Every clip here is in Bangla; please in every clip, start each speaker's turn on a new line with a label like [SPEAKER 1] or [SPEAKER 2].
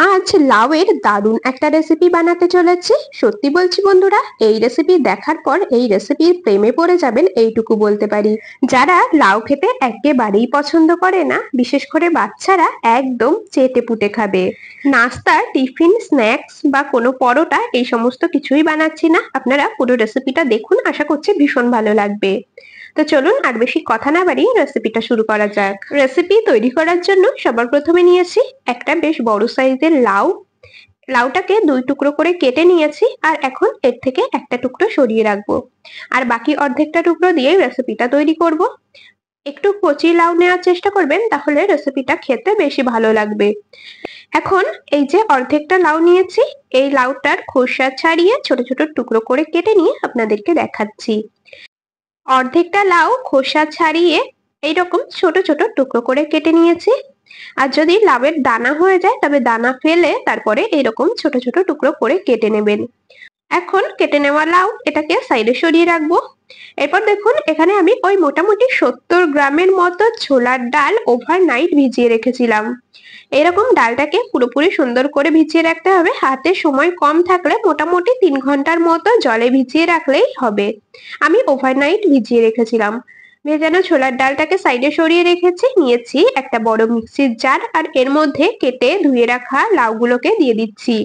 [SPEAKER 1] আজ লাউয়ের দারুণ একটা রেসিপি বানাতে চলেছি। সত্যি বলছি বন্ধুরা, এই রেসিপি দেখার পর এই রেসিপির প্রেমে পড়ে যাবেন এইটুকু বলতে পারি। যারা লাউ খেতে একেবারেই পছন্দ করে না, বিশেষ করে বাচ্চারা, একদম চেটে পুটে খাবে। নাস্তা, টিফিন, স্ন্যাক্স বা কোনো পরোটা এই সমস্ত কিছুই বানাচ্ছি না। আপনারা পুরো রেসিপিটা দেখুন, আশা করছি ভীষণ ভালো লাগবে। তো চলুন আর বেশি কথা না বাড়িয়ে রেসিপিটা শুরু করা যাক। রেসিপি তৈরি করার জন্য সবার প্রথমে নিয়েছি একটা বেশ বড় সাইজের লাউ। লাউটাকে 2 টুকরো করে কেটে নিয়েছি আর এখন এর থেকে একটা টুকরো সরিয়ে রাখবো। আর বাকি অর্ধেকটা টুকরো দিয়ে রেসিপিটা তৈরি করব। একটু কচি লাউ নেওয়ার চেষ্টা করবেন, তাহলে রেসিপিটা খেতে বেশি ভালো লাগবে। এখন এই যে অর্ধেকটা লাউ নিয়েছি, এই লাউটার খোসা ছাড়িয়ে ছোট ছোট টুকরো করে কেটে নিয়ে আপনাদেরকে দেখাচ্ছি। অর্ধেকটা লাউ খোসা ছাড়িয়ে এইরকম ছোট ছোট টুকরো করে কেটে নিয়েছি। আর যদি লাউয়ের দানা হয়ে যায় তবে দানা ফেলে তারপরে এরকম ছোট ছোট টুকরো করে কেটে নেবেন। এখন কেটে নেওয়া লাউ এটাকে সাইডে সরিয়ে রাখবো। এরপর দেখুন, এখানে আমি ওই মোটামুটি 70 গ্রামের মতো ছোলার ডাল ওভারনাইট ভিজিয়ে রেখেছিলাম। এরকম ডালটাকে পুরোপুরি সুন্দর করে ভিজিয়ে রাখতে হবে। হাতে সময় কম থাকলে মোটামুটি 3 ঘন্টার মতো জলে ভিজিয়ে রাখলেই হবে। আমি ওভারনাইট ভিজিয়ে রেখেছিলাম। ভেজানো ছোলার ডালটাকে সাইডে সরিয়ে রেখেছি। নিয়েছি একটা বড় মিক্সির জার আর এর মধ্যে কেটে ধুয়ে রাখা লাউগুলোকে দিয়ে দিচ্ছি।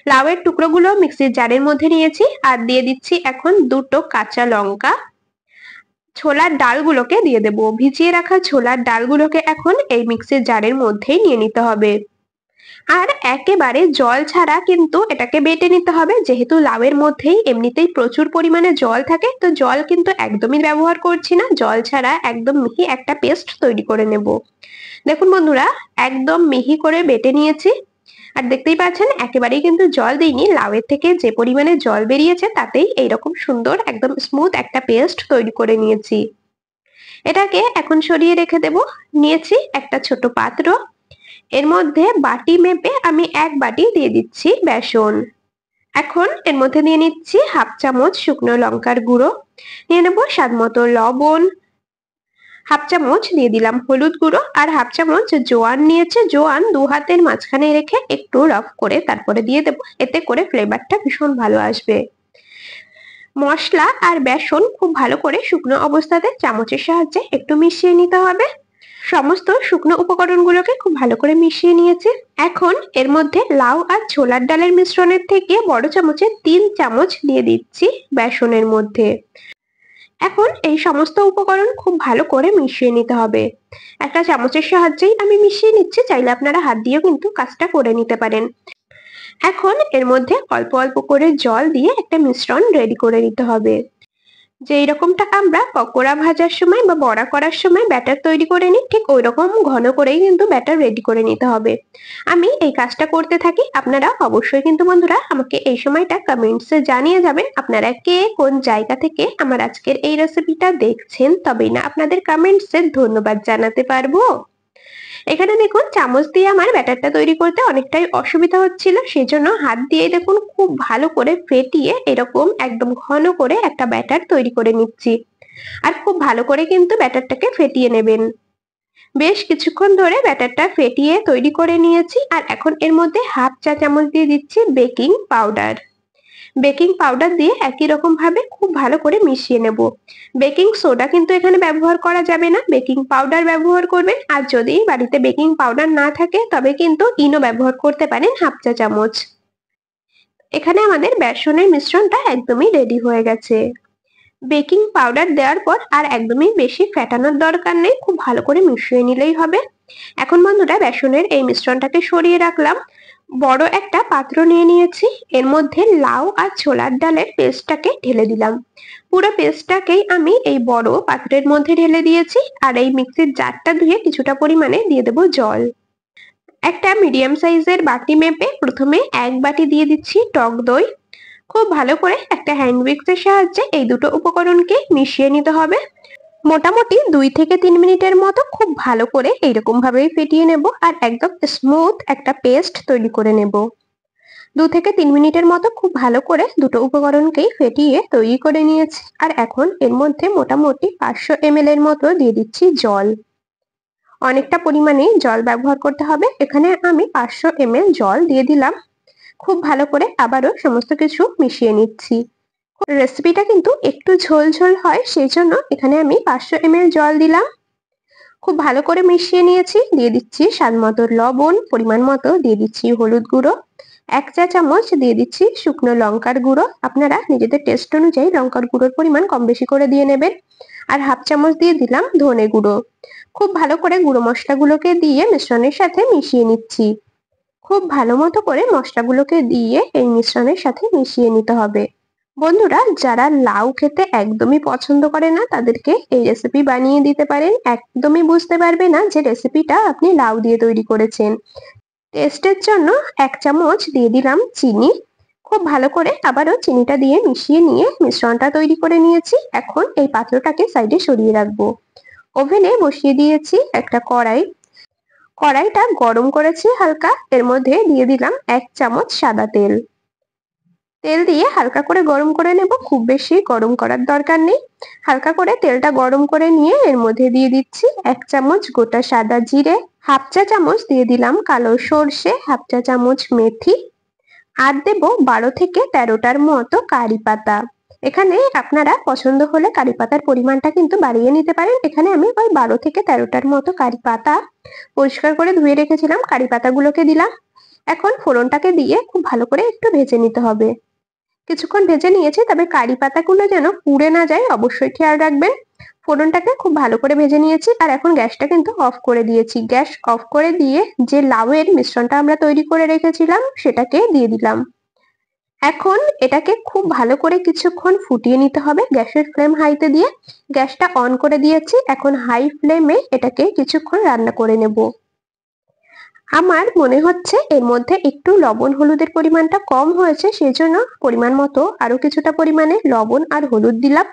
[SPEAKER 1] লাউয়ের টুকরোগুলো মিক্সির জারের মধ্যে নিয়েছি আর দিয়ে দিচ্ছি এখন 2টো কাঁচা লঙ্কা। ছোলার ডালগুলোকে দিয়ে দেবো। ভিজিয়ে রাখা ছোলার ডালগুলোকে এখন এই মিক্সির জারের মধ্যেই নিয়ে নিতে হবে। আর একেবারে জল ছাড়া কিন্তু এটাকে বেটে নিতে হবে, যেহেতু লাউয়ের মধ্যেই এমনিতেই প্রচুর পরিমাণে জল থাকে, তো জল কিন্তু একদমই ব্যবহার করছি না। জল ছাড়া একদম মিহি একটা পেস্ট তৈরি করে নেব। দেখুন বন্ধুরা, একদম মিহি করে বেটে নিয়েছি। আর দেখতেই পাচ্ছেন একেবারেই কিন্তু জল দিইনি। লাউয়ের থেকে যে পরিমাণে জল বেরিয়েছে তাতেই এইরকম সুন্দর একদম স্মুথ একটা পেস্ট তৈরি করে নিয়েছি। এটাকে এখন সরিয়ে রেখে দেব। নিয়েছি একটা ছোট পাত্র। এর মধ্যে বাটি মেপে আমি 1 বাটি দিয়ে দিচ্ছি বেসন। এখন এর মধ্যে নিয়ে নিচ্ছি 1/2 চামচ শুকনো লঙ্কার গুঁড়ো, নিয়ে নেবো স্বাদ মতো লবণ, 1/2 চামচ দিয়ে দিলাম হলুদ গুঁড়ো আর 1/2 চামচ জোয়ান নিয়েছে। জোয়ান 2 হাতের মাঝখানে রেখে একটু রাফ করে তারপরে দিয়ে দেবো, এতে করে ফ্লেভারটা ভীষণ ভালো আসবে। মশলা আর বেসন খুব ভালো করে শুকনো অবস্থাতে চামচের সাহায্যে একটু মিশিয়ে নিতে হবে। সমস্ত শুকনো উপকরণগুলোকে খুব ভালো করে মিশিয়ে নিয়েছি। এখন এর মধ্যে লাউ আর ছোলার ডালের মিশ্রণের থেকে বড় চামচে 3 চামচ দিয়ে দিচ্ছি বেসনের মধ্যে। এখন এই সমস্ত উপকরণ খুব ভালো করে মিশিয়ে নিতে হবে। একটা চামচের সাহায্যেই আমি মিশিয়ে নিচ্ছি, চাইলে আপনারা হাত দিয়েও কিন্তু কাজটা করে নিতে পারেন। এখন এর মধ্যে অল্প অল্প করে জল দিয়ে একটা মিশ্রণ রেডি করে নিতে হবে। যে এরকমটা আমরা পকোড়া ভাজার সময় বা বড়া করার সময় ব্যাটার তৈরি করে নিই, ঠিক ওই রকম ঘন করেই কিন্তু ব্যাটার রেডি করে নিতে হবে। আমি এই কাজটা করতে থাকি। আপনারা অবশ্যই কিন্তু বন্ধুরা আমাকে এই সময়টা কমেন্টসে জানিয়ে যাবেন আপনারা কে কোন জায়গা থেকে আমার আজকের এই রেসিপিটা দেখছেন, তবেই না আপনাদের কমেন্টসে ধন্যবাদ জানাতে পারবো। এখানে দেখুন, চামচ দিয়ে আমার ব্যাটারটা তৈরি করতে অনেকটাই অসুবিধা হচ্ছিল, সেজন্য হাত দিয়ে দেখুন খুব ভালো করে ফেটিয়ে এরকম একদম ঘন করে একটা ব্যাটার তৈরি করে নিচ্ছি। আর খুব ভালো করে কিন্তু ব্যাটারটাকে ফেটিয়ে নেবেন। বেশ কিছুক্ষণ ধরে ব্যাটারটা ফেটিয়ে তৈরি করে নিয়েছি আর এখন এর মধ্যে 1/2 চা চামচ দিয়ে দিচ্ছি বেকিং পাউডার। বেকিং পাউডার দিয়ে একই রকম ভাবে খুব ভালো করে মিশিয়ে নেব। বেকিং সোডা কিন্তু এখানে ব্যবহার করা যাবে না, বেকিং পাউডার ব্যবহার করবেন। আর যদি বাড়িতে বেকিং পাউডার না থাকে তবে কিন্তু ইনো ব্যবহার করতে পারেন 1/2 চা চামচ। এখানে আমাদের বেসনের মিশ্রণটা একদমই রেডি হয়ে গেছে। বেকিং পাউডার দেওয়ার পর আর একদমই বেশি ফেটানোর দরকার নেই, খুব ভালো করে মিশিয়ে নিলেই হবে। এখন বন্ধুরা বেসনের এই মিশ্রণটাকে সরিয়ে রাখলাম। বড় একটা পাত্র নিয়ে নিয়েছি। এর মধ্যে লাউ আর ছোলার ডালের পেস্টটাকে ঢেলে দিলাম। পুরো পেস্টটাকেই আমি এই বড় পাত্রের মধ্যে ঢেলে দিয়েছি আর এই মিক্সির জারটা ধুয়ে কিছুটা পরিমাণে দিয়ে দেবো জল। একটা মিডিয়াম সাইজের বাটি মেপে প্রথমে 1 বাটি দিয়ে দিচ্ছি টক দই। খুব ভালো করে একটা হ্যান্ড উইক্সের সাহায্যে এই দুটো উপকরণকে মিশিয়ে নিতে হবে। মোটামুটি 2 থেকে 3 মিনিটের মতো খুব ভালো করে এইরকম ভাবেই ফেটিয়ে নেব আর একদম স্মুথ একটা পেস্ট তৈরি করে নেব। 2 থেকে 3 মিনিটের মতো খুব ভালো করে দুটো উপকরণকেই ফেটিয়ে তৈরি করে নিয়েছি আর এখন এর মধ্যে মোটামুটি 500 ml এর মতো দিয়ে দিচ্ছি জল। অনেকটা পরিমাণে জল ব্যবহার করতে হবে। এখানে আমি 500 ml জল দিয়ে দিলাম। খুব ভালো করে আবারও সমস্ত কিছু মিশিয়ে নিচ্ছি। রেসিপিটা কিন্তু একটু ঝোল ঝোল হয়, সেই জন্য এখানে আমি 500 ml জল দিলাম। খুব ভালো করে মিশিয়ে নিয়েছি। দিয়ে দিচ্ছি স্বাদ মতো লবণ, পরিমাণ মতো দিয়ে দিচ্ছি হলুদ গুঁড়ো, 1 চা চামচ দিয়ে দিচ্ছি শুকনো লঙ্কার গুঁড়ো। আপনারা নিজেদের টেস্ট অনুযায়ী লঙ্কার গুঁড়োর পরিমাণ কম বেশি করে দিয়ে নেবেন। আর 1/2 চামচ দিয়ে দিলাম ধনে গুঁড়ো। খুব ভালো করে গুঁড়ো মশলাগুলোকে দিয়ে মিশ্রণের সাথে মিশিয়ে নিচ্ছি। খুব ভালো মতো করে মশলাগুলোকে দিয়ে এই মিশ্রণের সাথে মিশিয়ে নিতে হবে। বন্ধুরা, যারা লাউ খেতে একদমই পছন্দ করে না তাদেরকে এই রেসিপি বানিয়ে দিতে পারেন। একদমই বুঝতে পারবে না যে রেসিপিটা আপনি লাউ দিয়ে তৈরি করেছেন। টেস্টের জন্য 1 চামচ দিয়ে দিলাম চিনি। খুব ভালো করে আবারও চিনিটা দিয়ে মিশিয়ে নিয়ে মিশ্রণটা তৈরি করে নিয়েছি। এখন এই পাত্রটাকে সাইডে সরিয়ে রাখবো। ওভেনে বসিয়ে দিয়েছি একটা কড়াই। কড়াইটা গরম করেছি হালকা। এর মধ্যে দিয়ে দিলাম 1 চামচ সাদা তেল। তেল দিয়ে হালকা করে গরম করে নেব, খুব বেশি গরম করার দরকার নেই। হালকা করে তেলটা গরম করে নিয়ে এর মধ্যে দিয়ে দিচ্ছি 1 চামচ গোটা সাদা জিরে, 1/2 চা চামচ দিয়ে দিলাম কালো সর্ষে, 1/2 চা চামচ মেথি, আর দেব 12 থেকে 13টার মতো কারি পাতা। এখানে আপনারা পছন্দ হলে কারি পাতার পরিমাণটা কিন্তু বাড়িয়ে নিতে পারেন। এখানে আমি ওই 12 থেকে 13টার মতো কারি পাতা পরিষ্কার করে ধুয়ে রেখেছিলাম, কারি পাতাগুলোকে দিলাম। এখন ফোড়নটাকে দিয়ে খুব ভালো করে একটু ভেজে নিতে হবে। কিছুক্ষণ ভেজে নিয়েছি, তবে কারি পাতাগুলো যেন পুড়ে না যায় অবশ্যই খেয়াল রাখবেন। ফোড়নটাকে খুব ভালো করে ভেজে নিয়েছি আর এখন গ্যাসটা কিন্তু অফ করে দিয়েছি। গ্যাস অফ করে দিয়ে যে লাউয়ের মিশ্রণটা আমরা তৈরি করে রেখেছিলাম সেটাকে দিয়ে দিলাম। এখন এটাকে খুব ভালো করে কিছুক্ষণ ফুটিয়ে নিতে হবে। গ্যাসের ফ্লেম হাইতে দিয়ে গ্যাসটা অন করে দিয়েছি। এখন হাই ফ্লেমে এটাকে কিছুক্ষণ রান্না করে নেব। আমার মনে হচ্ছে এর মধ্যে একটু লবণ হলুদের পরিমাণটা কম হয়েছে, সেজন্য পরিমাণ মতো আরো কিছুটা পরিমাণে লবণ আর হলুদ দিলাম।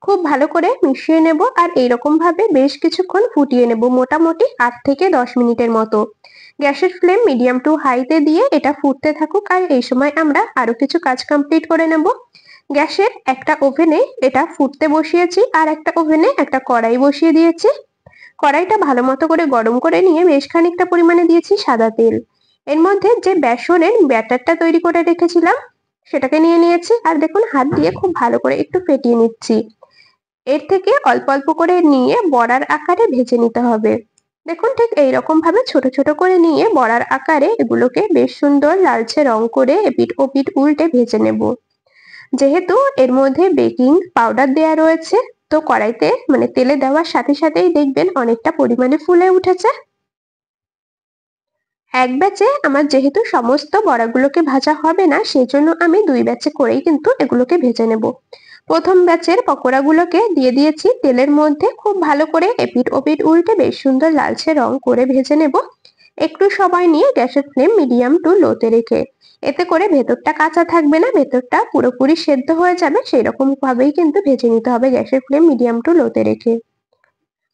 [SPEAKER 1] খুব ভালো করে মিশিয়ে নেব আর এইরকম ভাবে বেশ কিছুক্ষণ ফুটিয়ে নেব, মোটামুটি 8 থেকে 10 মিনিটের মতো। গ্যাসের ফ্লেম মিডিয়াম টু হাইতে দিয়ে এটা ফুটতে থাকুক আর এই সময় আমরা আরো কিছু কাজ কমপ্লিট করে নেব। গ্যাসের একটা ওভেনে এটা ফুটতে বসিয়েছি আর একটা ওভেনে একটা কড়াই বসিয়ে দিয়েছি। কড়াইটা ভালো মতো করে গরম করে নিয়ে বেশ খানিকটা পরিমাণে দিয়েছি সাদা তেল। এর মধ্যে যে বেসনের ব্যাটারটা তৈরি করে রেখেছিলাম সেটাকে নিয়ে নিয়েছি আর দেখুন হাত দিয়ে খুব ভালো করে একটু ফেটিয়ে নিচ্ছি। এর থেকে অল্প অল্প করে নিয়ে বড়ার আকারে ভেজে নিতে হবে। দেখুন ঠিক এইরকম ভাবে ছোট ছোট করে নিয়ে বড়ার আকারে এগুলোকে বেশ সুন্দর লালচে রং করে এপিঠ ওপিঠ উল্টে ভেজে নেব। যেহেতু এর মধ্যে বেকিং পাউডার দেয়া রয়েছে, তো কড়াইতে মানে তেলে দেওয়ার সাথে সাথেই দেখবেন অনেকটা পরিমাণে ফুলে উঠেছে। এক ব্যাচে আমার যেহেতু সমস্ত বড়াগুলোকে ভাজা হবে না, সেজন্য আমি 2 ব্যাচে করেই কিন্তু এগুলোকে ভেজে নেব। প্রথম ব্যাচের পকোড়াগুলোকে দিয়ে দিয়েছি তেলের মধ্যে, খুব ভালো করে এপিঠ ওপিঠ উল্টে বেশ সুন্দর লালচে রং করে ভেজে নেব। একটু সময় নিয়ে গ্যাসের ফ্লেম মিডিয়াম টু লোতে রেখে, এতে করে ভেতরটা কাঁচা থাকবে না, ভেতরটা পুরোপুরি সেদ্ধ হয়ে যাবে, সেই রকম ভাবেই কিন্তু ভেজে নিতে হবে গ্যাসের ফ্লেম মিডিয়াম টু লোতে রেখে।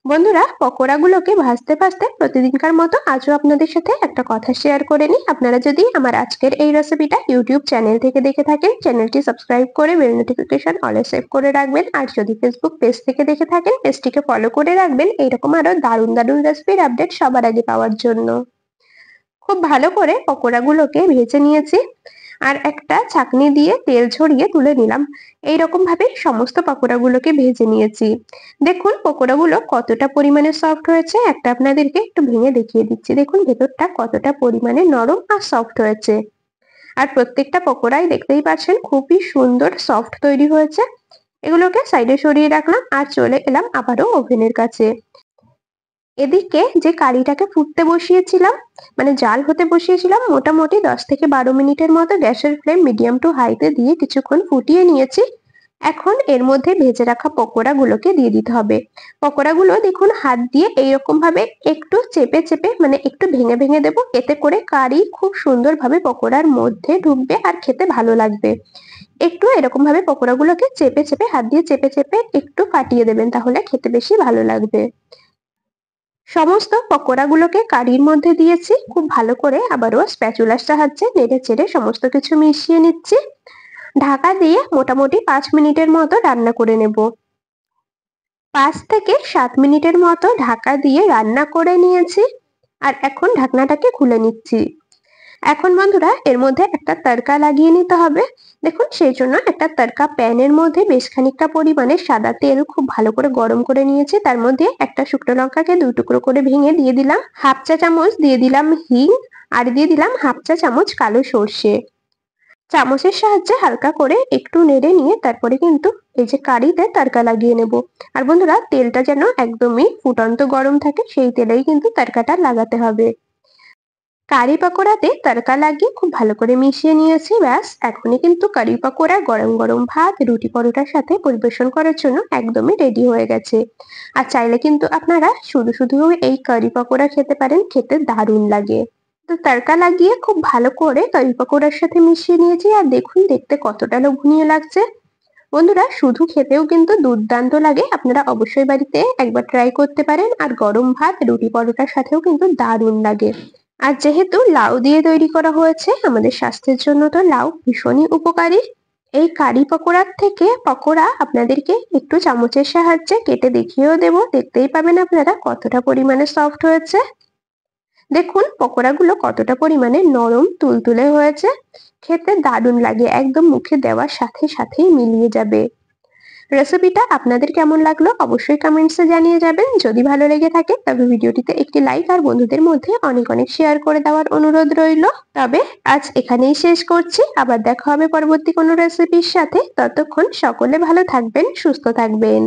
[SPEAKER 1] বন্ধুরা, পকোড়াগুলোকে ভাজতে ভাজতে প্রতিদিনকার মতো আজও আপনাদের সাথে একটা কথা শেয়ার করে নিই। আপনারা যদি আমার আজকের এই রেসিপিটা ইউটিউব চ্যানেল থেকে দেখে থাকেন, চ্যানেলটি সাবস্ক্রাইব করে বেল নোটিফিকেশন অলে সেভ করে রাখবেন। আর যদি ফেসবুক পেজ থেকে দেখে থাকেন, পেজটিকে ফলো করে রাখবেন এইরকম আরো দারুণ দারুণ রেসিপির আপডেট সবার আগে পাওয়ার জন্য। খুব ভালো করে পকোড়াগুলোকে ভেজে নিয়েছি আর একটা ছাঁকনি দিয়ে তেল ঝরিয়ে তুলে নিলাম। এইরকম ভাবে সমস্ত পকোড়াগুলোকে ভেজে নিয়েছি। দেখুন পকোড়াগুলো কতটা পরিমাণে সফট হয়েছে, একটা আপনাদেরকে একটু ভেঙে দেখিয়ে দিচ্ছি। দেখুন ভেতরটা কতটা পরিমাণে নরম আর সফট হয়েছে। আর প্রত্যেকটা পকোড়াই দেখতেই পাচ্ছেন খুবই সুন্দর সফট তৈরি হয়েছে। এগুলোকে সাইডে সরিয়ে রাখলাম আর চলে এলাম আবারও ওভেনের কাছে। এদিকে যে কারিটাকে ফুটতে বসিয়েছিলাম, মানে জাল হতে বসিয়েছিলাম, মোটামুটি 10 থেকে 12 মিনিটের মতো গ্যাসের ফ্লেম মিডিয়াম টু হাইতে দিয়ে কিছুক্ষণ ফুটিয়ে নিয়েছি। এখন এর মধ্যে ভেজে রাখা পকোড়াগুলোকে দিয়ে দিতে হবে। পকোড়াগুলো দেখুন হাত দিয়ে এইরকম ভাবে একটু চেপে চেপে মানে একটু ভেঙে ভেঙে দেবো, এতে করে কারি খুব সুন্দরভাবে পকোড়ার মধ্যে ঢুকবে আর খেতে ভালো লাগবে। একটু এরকম ভাবে পকোড়াগুলোকে চেপে চেপে হাত দিয়ে চেপে চেপে একটু ফাটিয়ে দেবেন, তাহলে খেতে বেশি ভালো লাগবে। সমস্ত পকোড়াগুলোকে কারির মধ্যে দিয়েছি, খুব ভালো করে আবারও স্প্যাচুলার সাহায্যে নেড়ে চেড়ে সমস্ত কিছু মিশিয়ে নিচ্ছি। ঢাকা দিয়ে মোটামুটি 5 মিনিটের মতো রান্না করে নেব। 5 থেকে 7 মিনিটের মতো ঢাকা দিয়ে রান্না করে নিয়েছি। আর এখন ঢাকনাটাকে খুলে নিচ্ছি। এখন বন্ধুরা এর মধ্যে একটা তড়কা লাগিয়ে নিতে হবে। দেখুন সেই জন্য একটা তড়কা প্যানের মধ্যে বেশ খানিকটা পরিমাণে সাদা তেল খুব ভালো করে গরম করে নিয়েছি। তার মধ্যে একটা শুকনো লঙ্কাকে 2 টুকরো করে ভেঙে দিয়ে দিলাম, হাফ চা চামচ দিয়ে দিলাম হিং, আর দিয়ে দিলাম হাফ চা চামচ কালো সর্ষে। চামচের সাহায্যে হালকা করে একটু নেড়ে নিয়ে তারপরে কিন্তু এই যে কারিতে তড়কা লাগিয়ে নেব। আর বন্ধুরা তেলটা যেন একদমই ফুটন্ত গরম থাকে, সেই তেলেই কিন্তু তড়কাটা লাগাতে হবে। কারি পাকোড়াতে তড়কা লাগিয়ে খুব ভালো করে মিশিয়ে নিয়েছি। ব্যাস এখনই কিন্তু কারি পাকোড়া গরম গরম ভাত, রুটি, পরোটার সাথে পরিবেশন করার জন্য একদমই রেডি হয়ে গেছে। আর চাইলে কিন্তু আপনারা শুধু শুধু এই কারি পাকোড়া খেতে পারেন, খেতে দারুণ লাগে। তো তড়কা লাগিয়ে খুব ভালো করে কারি পাকোড়ার সাথে মিশিয়ে নিয়েছি, আর দেখুন দেখতে কতটা লোভনীয় লাগছে। বন্ধুরা শুধু খেতেও কিন্তু দুর্দান্ত লাগে, আপনারা অবশ্যই বাড়িতে একবার ট্রাই করতে পারেন। আর গরম ভাত, রুটি, পরোটার সাথেও কিন্তু দারুণ লাগে। আর যেহেতু লাউ দিয়ে তৈরি করা হয়েছে, আমাদের স্বাস্থ্যের জন্য তো লাউ ভীষণই উপকারী। এই কারি পকোড়ার থেকে পকোড়া আপনাদেরকে একটু চামচের সাহায্যে কেটে দেখিয়েও দেব, দেখতেই পাবেন আপনারা কতটা পরিমাণে সফট হয়েছে। দেখুন পকোড়াগুলো কতটা পরিমাণে নরম তুলতুলে হয়েছে, খেতে দারুণ লাগে, একদম মুখে দেওয়ার সাথে সাথেই মিলিয়ে যাবে। রেসিপিটা আপনাদের কেমন লাগলো অবশ্যই কমেন্টসে জানিয়ে যাবেন। যদি ভালো লেগে থাকে তবে ভিডিওটিতে একটি লাইক আর বন্ধুদের মধ্যে অনেক অনেক শেয়ার করে দেওয়ার অনুরোধ রইল। তবে আজ এখানেই শেষ করছি, আবার দেখা হবে পরবর্তী কোনো রেসিপির সাথে। ততক্ষণ সকলে ভালো থাকবেন, সুস্থ থাকবেন।